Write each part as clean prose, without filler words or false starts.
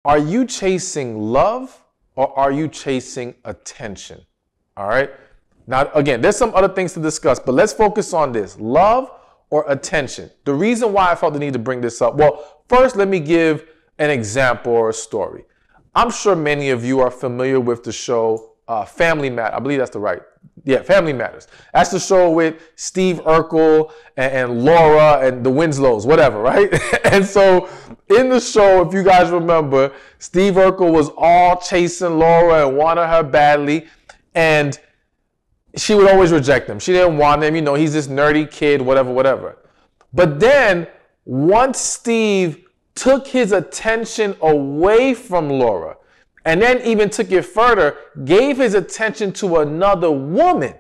Are you chasing love or are you chasing attention? All right. Now, again, there's some other things to discuss, but let's focus on this. Love or attention? The reason why I felt the need to bring this up. Well, first, let me give an example or a story. I'm sure many of you are familiar with the show Family Matters. I believe that's the right. Yeah, Family Matters. That's the show with Steve Urkel and Laura and the Winslows, whatever, right? And so in the show, if you guys remember, Steve Urkel was all chasing Laura and wanted her badly. And she would always reject him. She didn't want him. You know, he's this nerdy kid, whatever, whatever. But then once Steve took his attention away from Laura, and then even took it further, gave his attention to another woman,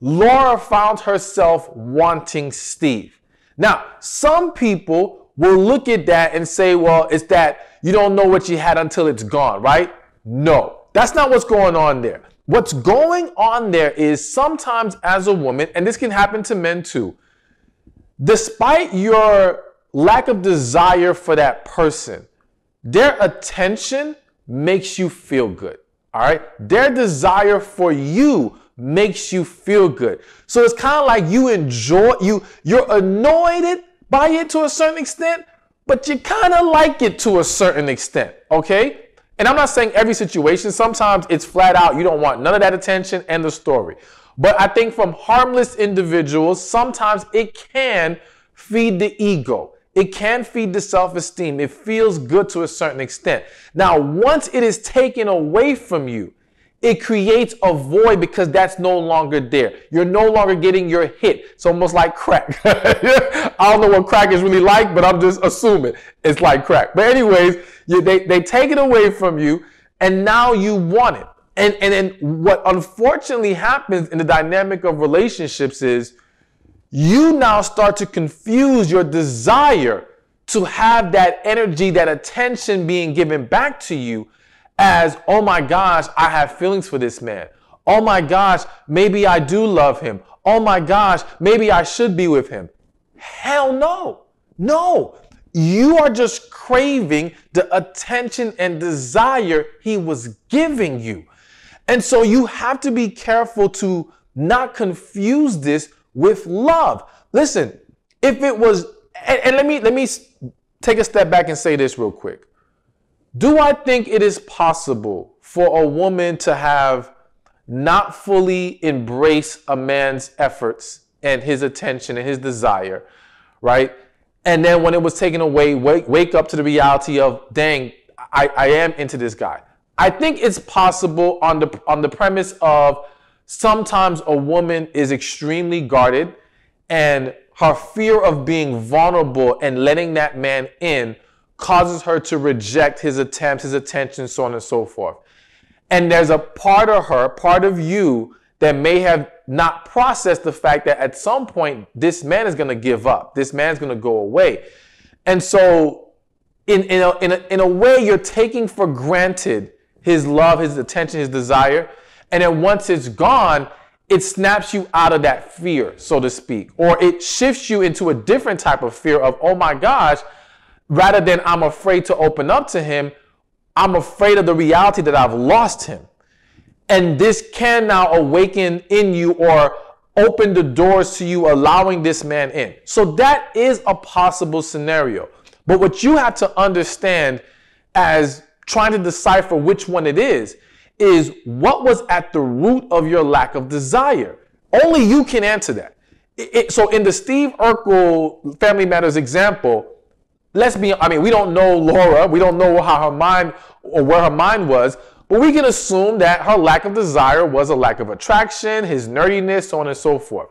Laura found herself wanting Steve. Now, some people will look at that and say, well, it's that you don't know what you had until it's gone, right? No, that's not what's going on there. What's going on there is sometimes as a woman, and this can happen to men too, despite your lack of desire for that person, their attention makes you feel good. All right. Their desire for you makes you feel good. So it's kind of like you enjoy, you're annoyed by it to a certain extent, but you kind of like it to a certain extent. Okay. And I'm not saying every situation. Sometimes it's flat out. You don't want none of that attention and the story. But I think from harmless individuals, sometimes it can feed the ego. It can feed the self-esteem. It feels good to a certain extent. Now, once it is taken away from you, it creates a void because that's no longer there. You're no longer getting your hit. It's almost like crack. I don't know what crack is really like, but I'm just assuming it's like crack. But anyways, they take it away from you, and now you want it. And then what unfortunately happens in the dynamic of relationships is you now start to confuse your desire to have that energy, that attention being given back to you as, oh my gosh, I have feelings for this man. Oh my gosh, maybe I do love him. Oh my gosh, maybe I should be with him. Hell no. No. You are just craving the attention and desire he was giving you. And so you have to be careful to not confuse this with love. Listen, if it was, and let me take a step back and say this real quick. Do I think it is possible for a woman to have not fully embraced a man's efforts and his attention and his desire, right? And then when it was taken away, wake up to the reality of, dang, I am into this guy. I think it's possible on the premise of sometimes a woman is extremely guarded and her fear of being vulnerable and letting that man in causes her to reject his attempts, his attention, so on and so forth. And there's a part of her, part of you, that may have not processed the fact that at some point this man is going to give up. This man's going to go away. And so in a way, you're taking for granted his love, his attention, his desire. And then once it's gone, it snaps you out of that fear, so to speak. Or it shifts you into a different type of fear of, oh my gosh, rather than I'm afraid to open up to him, I'm afraid of the reality that I've lost him. And this can now awaken in you or open the doors to you, allowing this man in. So that is a possible scenario. But what you have to understand as trying to decipher which one it is what was at the root of your lack of desire. Only you can answer that. So in the Steve Urkel Family Matters example, we don't know Laura. We don't know how her mind or where her mind was, but we can assume that her lack of desire was a lack of attraction, his nerdiness, so on and so forth.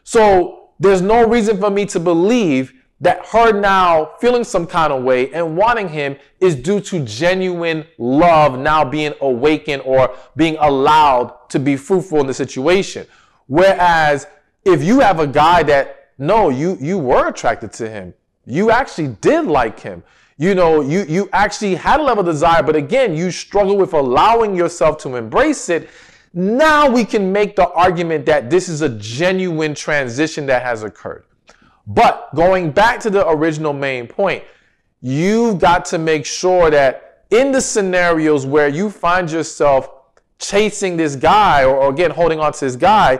So there's no reason for me to believe that her now feeling some kind of way and wanting him is due to genuine love now being awakened or being allowed to be fruitful in the situation. Whereas if you have a guy that, no, you were attracted to him. You actually did like him. You know, you actually had a level of desire, but again, you struggle with allowing yourself to embrace it. Now we can make the argument that this is a genuine transition that has occurred. But going back to the original main point, you've got to make sure that in the scenarios where you find yourself chasing this guy or again, holding on to this guy,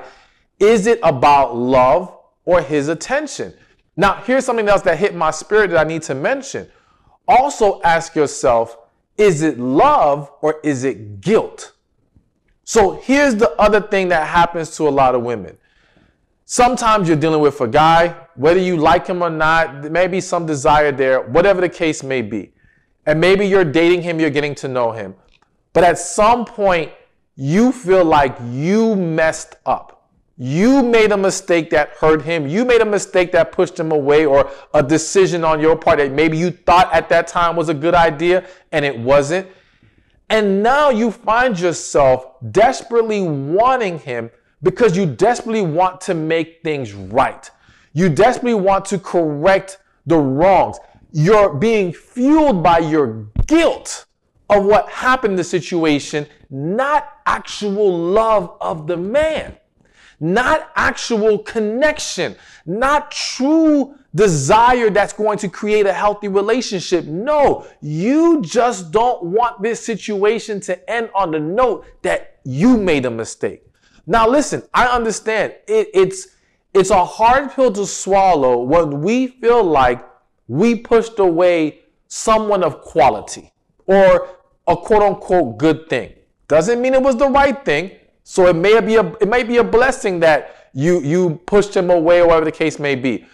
is it about love or his attention? Now, here's something else that hit my spirit that I need to mention. Also ask yourself, is it love or is it guilt? So here's the other thing that happens to a lot of women. Sometimes you're dealing with a guy, whether you like him or not, there may be some desire there, whatever the case may be. And maybe you're dating him, you're getting to know him. But at some point, you feel like you messed up. You made a mistake that hurt him. You made a mistake that pushed him away, or a decision on your part that maybe you thought at that time was a good idea and it wasn't. And now you find yourself desperately wanting him because you desperately want to make things right. You desperately want to correct the wrongs. You're being fueled by your guilt of what happened in the situation, not actual love of the man, not actual connection, not true desire that's going to create a healthy relationship. No, you just don't want this situation to end on the note that you made a mistake. Now, listen, I understand it's a hard pill to swallow when we feel like we pushed away someone of quality or a quote unquote good thing. Doesn't mean it was the right thing. So it may be a blessing that you pushed him away or whatever the case may be.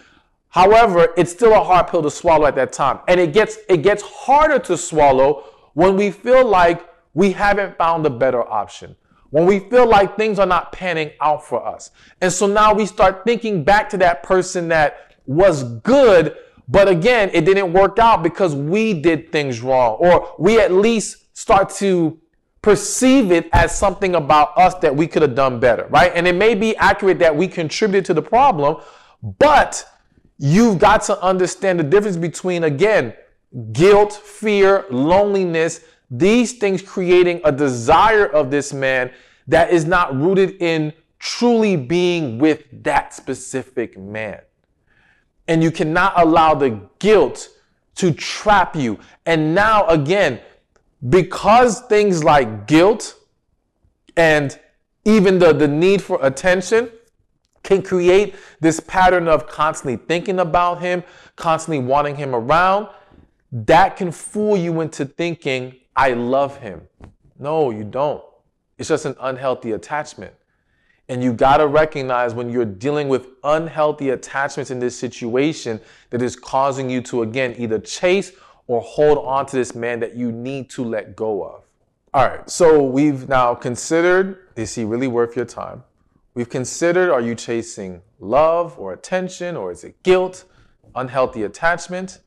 However, it's still a hard pill to swallow at that time. And it gets harder to swallow when we feel like we haven't found a better option, when we feel like things are not panning out for us. And so now we start thinking back to that person that was good, but again, it didn't work out because we did things wrong, or we at least start to perceive it as something about us that we could have done better, right? And it may be accurate that we contributed to the problem, but you've got to understand the difference between, again, guilt, fear, loneliness, these things creating a desire of this man that is not rooted in truly being with that specific man. And you cannot allow the guilt to trap you. And now, again, because things like guilt and even the need for attention can create this pattern of constantly thinking about him, constantly wanting him around, that can fool you into thinking, I love him. No, you don't. It's just an unhealthy attachment. And you got to recognize when you're dealing with unhealthy attachments in this situation that is causing you to, again, either chase or hold on to this man that you need to let go of. All right, so we've now considered, is he really worth your time? We've considered, are you chasing love or attention, or is it guilt, unhealthy attachment?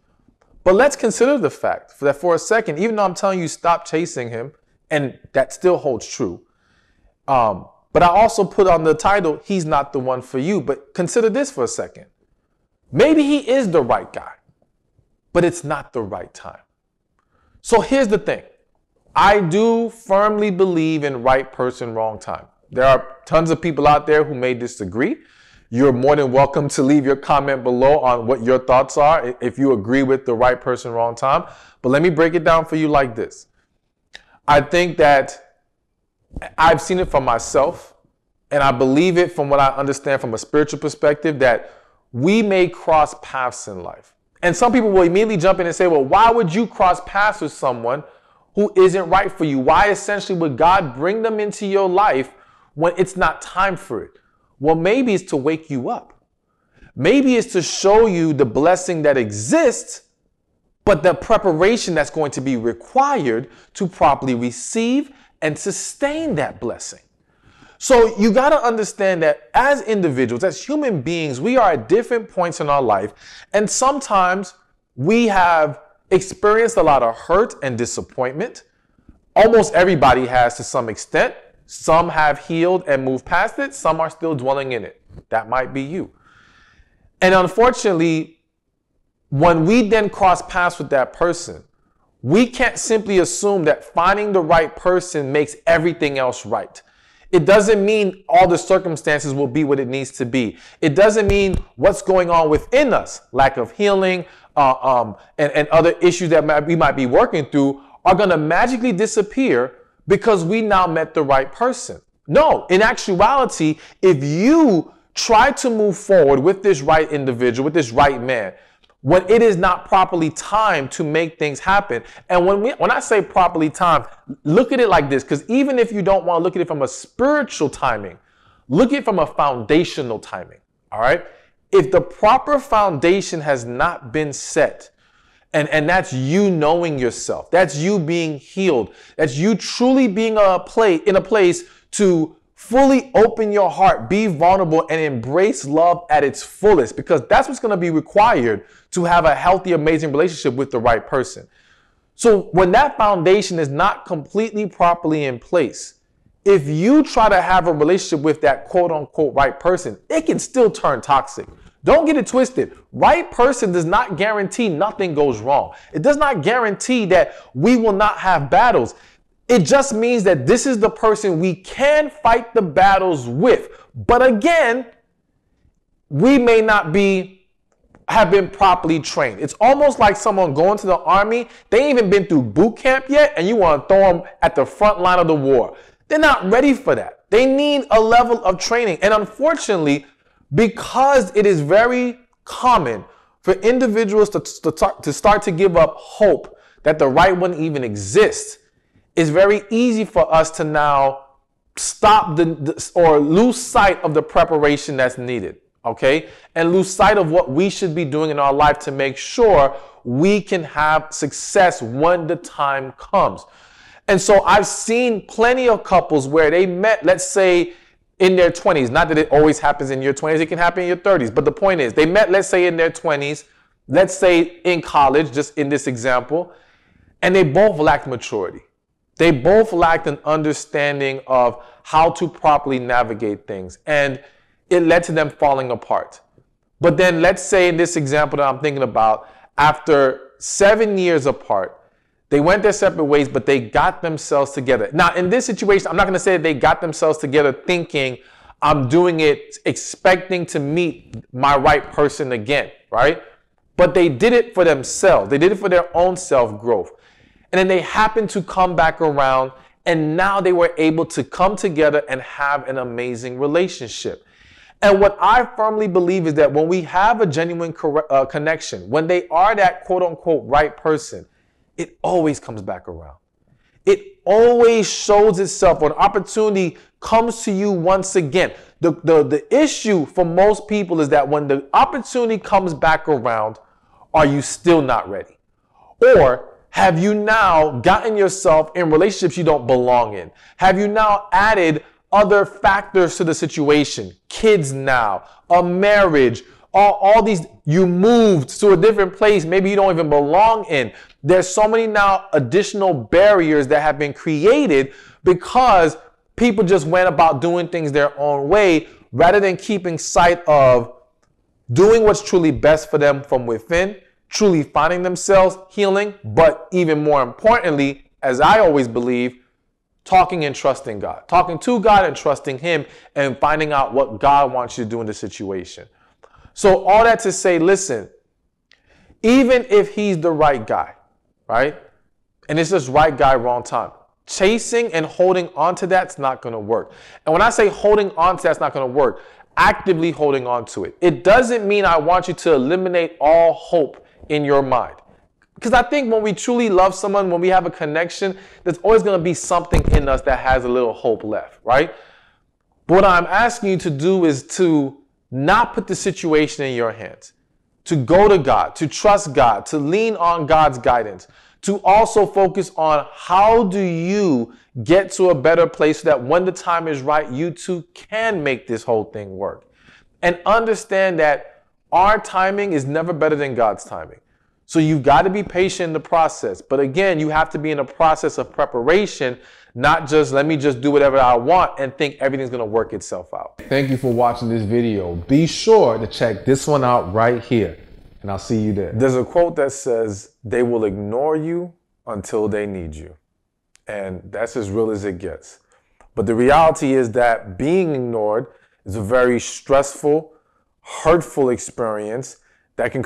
But let's consider the fact that for a second, even though I'm telling you stop chasing him, and that still holds true, but I also put on the title, he's not the one for you. But consider this for a second. Maybe he is the right guy, but it's not the right time. So here's the thing. I do firmly believe in right person, wrong time. There are tons of people out there who may disagree. You're more than welcome to leave your comment below on what your thoughts are if you agree with the right person, wrong time. But let me break it down for you like this. I think that I've seen it for myself, and I believe it from what I understand from a spiritual perspective, that we may cross paths in life. And some people will immediately jump in and say, well, why would you cross paths with someone who isn't right for you? Why essentially would God bring them into your life when it's not time for it? Well, maybe it's to wake you up. Maybe it's to show you the blessing that exists, but the preparation that's going to be required to properly receive and sustain that blessing. So you got to understand that as individuals, as human beings, we are at different points in our life. And sometimes we have experienced a lot of hurt and disappointment. Almost everybody has to some extent. Some have healed and moved past it. Some are still dwelling in it. That might be you. And unfortunately, when we then cross paths with that person, we can't simply assume that finding the right person makes everything else right. It doesn't mean all the circumstances will be what it needs to be. It doesn't mean what's going on within us, lack of healing, and other issues that we might be working through, are going to magically disappear because we now met the right person. No, in actuality, if you try to move forward with this right individual, with this right man, when it is not properly timed to make things happen. And when I say properly timed, look at it like this, because even if you don't want to look at it from a spiritual timing, look at it from a foundational timing, all right? If the proper foundation has not been set, and that's you knowing yourself, that's you being healed, that's you truly being in a place to fully open your heart, be vulnerable, and embrace love at its fullest, because that's what's going to be required to have a healthy, amazing relationship with the right person. So when that foundation is not completely properly in place, if you try to have a relationship with that quote unquote right person, it can still turn toxic. Don't get it twisted. Right person does not guarantee nothing goes wrong. It does not guarantee that we will not have battles. It just means that this is the person we can fight the battles with. But again, we may not have been properly trained. It's almost like someone going to the army. They ain't even been through boot camp yet, and you want to throw them at the front line of the war. They're not ready for that. They need a level of training. And unfortunately, because it is very common for individuals to start to give up hope that the right one even exists, it's very easy for us to now stop or lose sight of the preparation that's needed, okay? And lose sight of what we should be doing in our life to make sure we can have success when the time comes. And so I've seen plenty of couples where they met, let's say, in their 20s. Not that it always happens in your 20s. It can happen in your 30s. But the point is, they met, let's say, in their 20s, let's say in college, just in this example, and they both lacked maturity. They both lacked an understanding of how to properly navigate things, and it led to them falling apart. But then let's say in this example that I'm thinking about, after 7 years apart, they went their separate ways, but they got themselves together. Now, in this situation, I'm not going to say they got themselves together thinking I'm doing it expecting to meet my right person again, right? But they did it for themselves. They did it for their own self-growth. And then they happened to come back around, and now they were able to come together and have an amazing relationship. And what I firmly believe is that when we have a genuine connection, when they are that quote-unquote right person, it always comes back around. It always shows itself when opportunity comes to you once again. The issue for most people is that when the opportunity comes back around, are you still not ready? Or have you now gotten yourself in relationships you don't belong in? Have you now added other factors to the situation? Kids now, a marriage, all these, you moved to a different place maybe you don't even belong in. There's so many now additional barriers that have been created because people just went about doing things their own way rather than keeping sight of doing what's truly best for them from within, truly finding themselves, healing, but even more importantly, as I always believe, talking and trusting God. Talking to God and trusting Him and finding out what God wants you to do in the situation. So all that to say, listen, even if he's the right guy, right? And it's just right guy, wrong time. Chasing and holding on to that's not going to work. And when I say holding on to that's not going to work, actively holding on to it. It doesn't mean I want you to eliminate all hope in your mind. Because I think when we truly love someone, when we have a connection, there's always going to be something in us that has a little hope left, right? But what I'm asking you to do is to not put the situation in your hands, to go to God, to trust God, to lean on God's guidance, to also focus on how do you get to a better place so that when the time is right, you too can make this whole thing work. And understand that our timing is never better than God's timing. So you've got to be patient in the process. But again, you have to be in a process of preparation, not just let me just do whatever I want and think everything's going to work itself out. Thank you for watching this video. Be sure to check this one out right here, and I'll see you there. There's a quote that says, they will ignore you until they need you. And that's as real as it gets. But the reality is that being ignored is a very stressful, hurtful experience that can